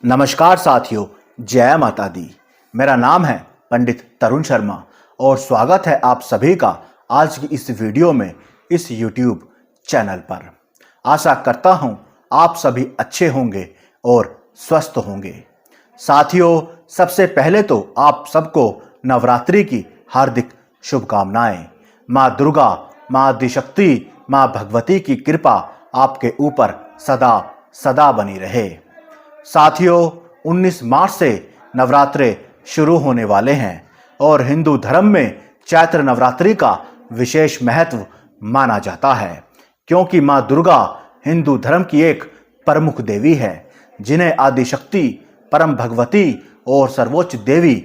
नमस्कार साथियों, जय माता दी। मेरा नाम है पंडित तरुण शर्मा और स्वागत है आप सभी का आज की इस वीडियो में इस YouTube चैनल पर। आशा करता हूं आप सभी अच्छे होंगे और स्वस्थ होंगे। साथियों, सबसे पहले तो आप सबको नवरात्रि की हार्दिक शुभकामनाएं। माँ दुर्गा, माँ आदिशक्ति, माँ भगवती की कृपा आपके ऊपर सदा सदा बनी रहे। साथियों, 19 मार्च से नवरात्रे शुरू होने वाले हैं और हिंदू धर्म में चैत्र नवरात्रि का विशेष महत्व माना जाता है, क्योंकि माँ दुर्गा हिंदू धर्म की एक प्रमुख देवी है, जिन्हें आदिशक्ति, परम भगवती और सर्वोच्च देवी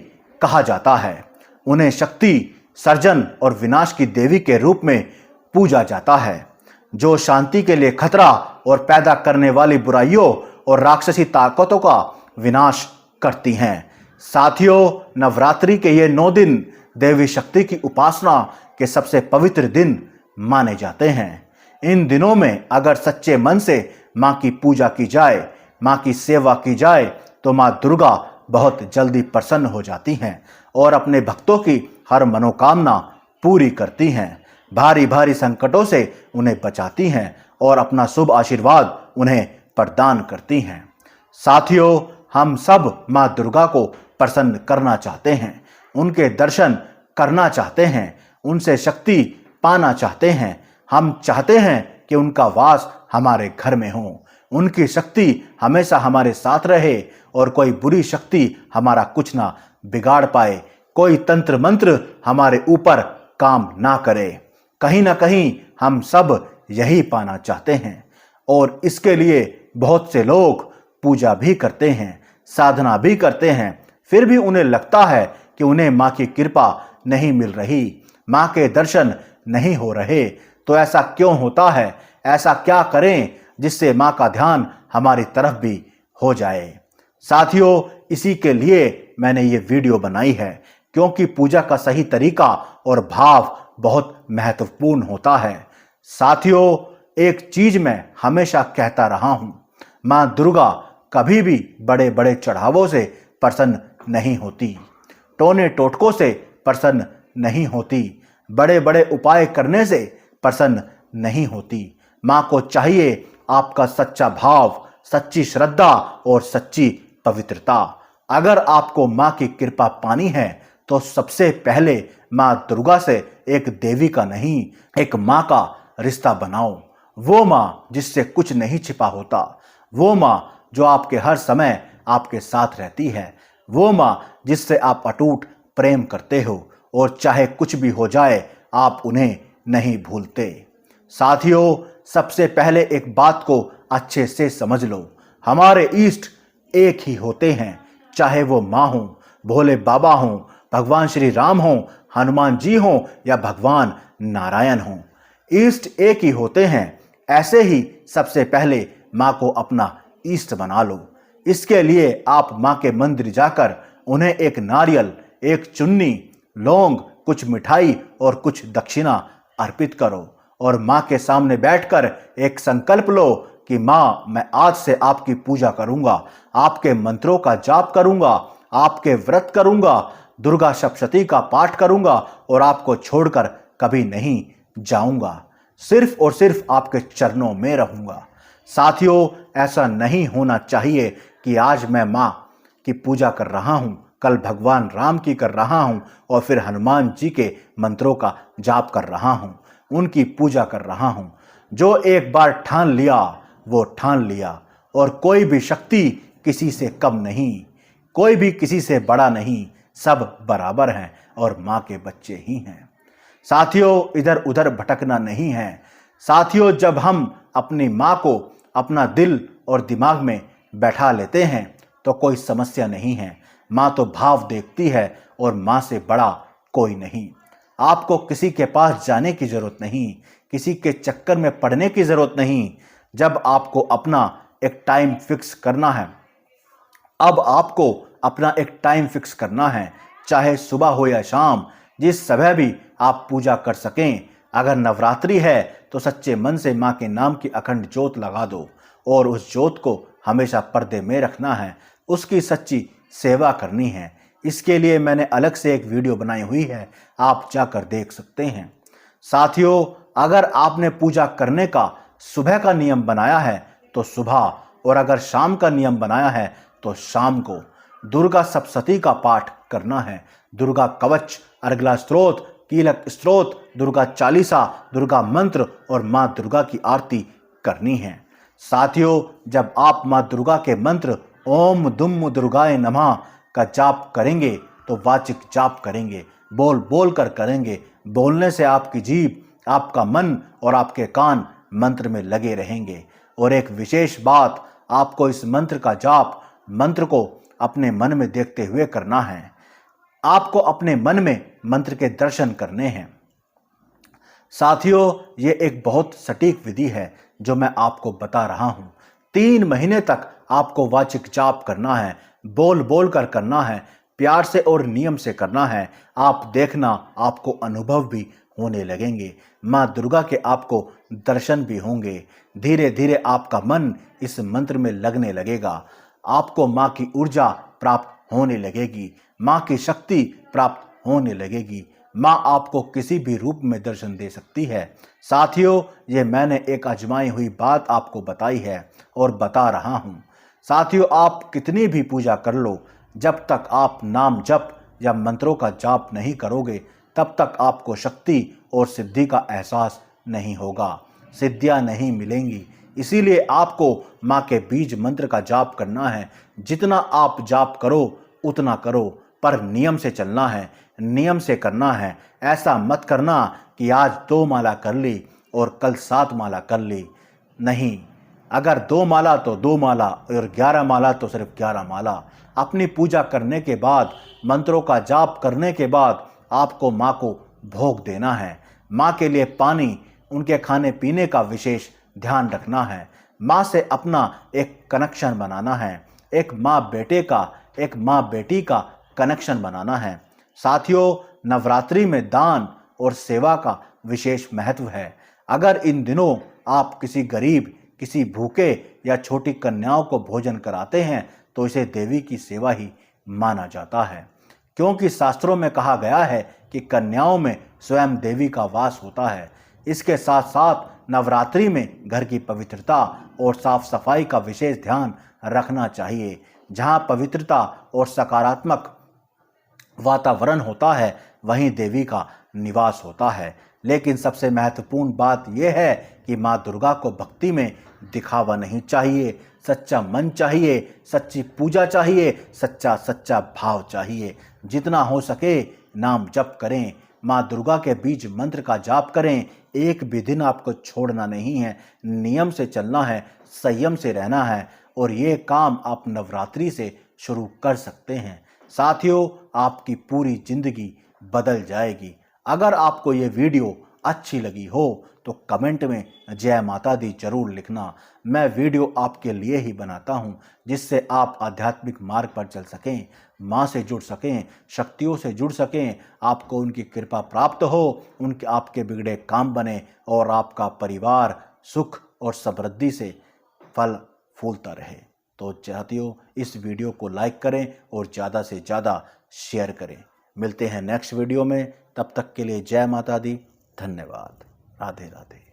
कहा जाता है। उन्हें शक्ति, सर्जन और विनाश की देवी के रूप में पूजा जाता है, जो शांति के लिए खतरा और पैदा करने वाली बुराइयों और राक्षसी ताकतों का विनाश करती हैं। साथियों, नवरात्रि के ये 9 दिन देवी शक्ति की उपासना के सबसे पवित्र दिन माने जाते हैं। इन दिनों में अगर सच्चे मन से माँ की पूजा की जाए, माँ की सेवा की जाए, तो माँ दुर्गा बहुत जल्दी प्रसन्न हो जाती हैं और अपने भक्तों की हर मनोकामना पूरी करती हैं। भारी भारी संकटों से उन्हें बचाती हैं और अपना शुभ आशीर्वाद उन्हें प्रदान करती हैं। साथियों, हम सब माँ दुर्गा को प्रसन्न करना चाहते हैं, उनके दर्शन करना चाहते हैं, उनसे शक्ति पाना चाहते हैं। हम चाहते हैं कि उनका वास हमारे घर में हो, उनकी शक्ति हमेशा हमारे साथ रहे और कोई बुरी शक्ति हमारा कुछ ना बिगाड़ पाए, कोई तंत्र मंत्र हमारे ऊपर काम ना करे। कहीं ना कहीं हम सब यही पाना चाहते हैं और इसके लिए बहुत से लोग पूजा भी करते हैं, साधना भी करते हैं, फिर भी उन्हें लगता है कि उन्हें माँ की कृपा नहीं मिल रही, माँ के दर्शन नहीं हो रहे। तो ऐसा क्यों होता है? ऐसा क्या करें जिससे माँ का ध्यान हमारी तरफ भी हो जाए? साथियों, इसी के लिए मैंने ये वीडियो बनाई है, क्योंकि पूजा का सही तरीका और भाव बहुत महत्वपूर्ण होता है। साथियों, एक चीज मैं हमेशा कहता रहा हूं, माँ दुर्गा कभी भी बड़े बड़े चढ़ावों से प्रसन्न नहीं होती, टोने टोटकों से प्रसन्न नहीं होती, बड़े बड़े उपाय करने से प्रसन्न नहीं होती। माँ को चाहिए आपका सच्चा भाव, सच्ची श्रद्धा और सच्ची पवित्रता। अगर आपको माँ की कृपा पानी है तो सबसे पहले माँ दुर्गा से एक देवी का नहीं, एक माँ का रिश्ता बनाओ। वो माँ जिससे कुछ नहीं छिपा होता, वो माँ जो आपके हर समय आपके साथ रहती है, वो माँ जिससे आप अटूट प्रेम करते हो और चाहे कुछ भी हो जाए आप उन्हें नहीं भूलते। साथियों, सबसे पहले एक बात को अच्छे से समझ लो, हमारे इष्ट एक ही होते हैं, चाहे वो माँ हो, भोले बाबा हो, भगवान श्री राम हो, हनुमान जी हो या भगवान नारायण हो। इष्ट एक ही होते हैं। ऐसे ही सबसे पहले माँ को अपना इष्ट बना लो। इसके लिए आप माँ के मंदिर जाकर उन्हें एक नारियल, एक चुन्नी, लौंग, कुछ मिठाई और कुछ दक्षिणा अर्पित करो और माँ के सामने बैठकर एक संकल्प लो कि माँ, मैं आज से आपकी पूजा करूंगा, आपके मंत्रों का जाप करूंगा, आपके व्रत करूंगा, दुर्गा सप्तशती का पाठ करूंगा और आपको छोड़कर कभी नहीं जाऊंगा, सिर्फ और सिर्फ आपके चरणों में रहूंगा। साथियों, ऐसा नहीं होना चाहिए कि आज मैं माँ की पूजा कर रहा हूँ, कल भगवान राम की कर रहा हूँ और फिर हनुमान जी के मंत्रों का जाप कर रहा हूँ, उनकी पूजा कर रहा हूँ। जो एक बार ठान लिया वो ठान लिया और कोई भी शक्ति किसी से कम नहीं, कोई भी किसी से बड़ा नहीं, सब बराबर हैं और माँ के बच्चे ही हैं। साथियों, इधर उधर भटकना नहीं है। साथियों, जब हम अपनी माँ को अपना दिल और दिमाग में बैठा लेते हैं तो कोई समस्या नहीं है। माँ तो भाव देखती है और माँ से बड़ा कोई नहीं। आपको किसी के पास जाने की जरूरत नहीं, किसी के चक्कर में पड़ने की जरूरत नहीं। जब आपको अपना एक टाइम फिक्स करना है, अब आपको अपना एक टाइम फिक्स करना है, चाहे सुबह हो या शाम, जिस समय भी आप पूजा कर सकें। अगर नवरात्रि है तो सच्चे मन से माँ के नाम की अखंड ज्योत लगा दो और उस ज्योत को हमेशा पर्दे में रखना है, उसकी सच्ची सेवा करनी है। इसके लिए मैंने अलग से एक वीडियो बनाई हुई है, आप जाकर देख सकते हैं। साथियों, अगर आपने पूजा करने का सुबह का नियम बनाया है तो सुबह, और अगर शाम का नियम बनाया है तो शाम को दुर्गा सप्तशती का पाठ करना है। दुर्गा कवच, अर्गला स्तोत्र, कीलक स्तोत्र, दुर्गा चालीसा, दुर्गा मंत्र और माँ दुर्गा की आरती करनी है। साथियों, जब आप माँ दुर्गा के मंत्र ओम दुम दुर्गाय नमः का जाप करेंगे तो वाचिक जाप करेंगे, बोल बोल कर करेंगे। बोलने से आपकी जीभ, आपका मन और आपके कान मंत्र में लगे रहेंगे। और एक विशेष बात, आपको इस मंत्र का जाप, मंत्र को अपने मन में देखते हुए करना है। आपको अपने मन में मंत्र के दर्शन करने हैं। साथियों, ये एक बहुत सटीक विधि है जो मैं आपको बता रहा हूं। 3 महीने तक आपको वाचिक जाप करना है, बोल बोल कर करना है, प्यार से और नियम से करना है। आप देखना, आपको अनुभव भी होने लगेंगे। माँ दुर्गा के आपको दर्शन भी होंगे। धीरे धीरे आपका मन इस मंत्र में लगने लगेगा। आपको माँ की ऊर्जा प्राप्त होने लगेगी, माँ की शक्ति प्राप्त होने लगेगी। माँ आपको किसी भी रूप में दर्शन दे सकती है। साथियों, ये मैंने एक आजमाई हुई बात आपको बताई है और बता रहा हूँ। साथियों, आप कितनी भी पूजा कर लो, जब तक आप नाम जप या मंत्रों का जाप नहीं करोगे तब तक आपको शक्ति और सिद्धि का एहसास नहीं होगा, सिद्धियां नहीं मिलेंगी। इसीलिए आपको माँ के बीज मंत्र का जाप करना है। जितना आप जाप करो उतना करो, पर नियम से चलना है, नियम से करना है। ऐसा मत करना कि आज 2 माला कर ली और कल 7 माला कर ली। नहीं, अगर 2 माला तो 2 माला और 11 माला तो सिर्फ 11 माला। अपनी पूजा करने के बाद, मंत्रों का जाप करने के बाद आपको माँ को भोग देना है। माँ के लिए पानी, उनके खाने पीने का विशेष ध्यान रखना है। माँ से अपना एक कनेक्शन बनाना है, एक माँ बेटे का, एक माँ बेटी का कनेक्शन बनाना है। साथियों, नवरात्रि में दान और सेवा का विशेष महत्व है। अगर इन दिनों आप किसी गरीब, किसी भूखे या छोटी कन्याओं को भोजन कराते हैं तो इसे देवी की सेवा ही माना जाता है, क्योंकि शास्त्रों में कहा गया है कि कन्याओं में स्वयं देवी का वास होता है। इसके साथ साथ नवरात्रि में घर की पवित्रता और साफ सफाई का विशेष ध्यान रखना चाहिए। जहां पवित्रता और सकारात्मक वातावरण होता है वहीं देवी का निवास होता है। लेकिन सबसे महत्वपूर्ण बात यह है कि माँ दुर्गा को भक्ति में दिखावा नहीं चाहिए, सच्चा मन चाहिए, सच्ची पूजा चाहिए, सच्चा भाव चाहिए। जितना हो सके नाम जप करें, माँ दुर्गा के बीज मंत्र का जाप करें। एक भी दिन आपको छोड़ना नहीं है, नियम से चलना है, संयम से रहना है, और ये काम आप नवरात्रि से शुरू कर सकते हैं। साथियों, आपकी पूरी जिंदगी बदल जाएगी। अगर आपको ये वीडियो अच्छी लगी हो तो कमेंट में जय माता दी जरूर लिखना। मैं वीडियो आपके लिए ही बनाता हूँ, जिससे आप आध्यात्मिक मार्ग पर चल सकें, माँ से जुड़ सकें, शक्तियों से जुड़ सकें, आपको उनकी कृपा प्राप्त हो, उनके आपके बिगड़े काम बने और आपका परिवार सुख और समृद्धि से फल फूलता रहे। तो साथियों, इस वीडियो को लाइक करें और ज़्यादा से ज़्यादा शेयर करें। मिलते हैं नेक्स्ट वीडियो में, तब तक के लिए जय माता दी, धन्यवाद, राधे राधे।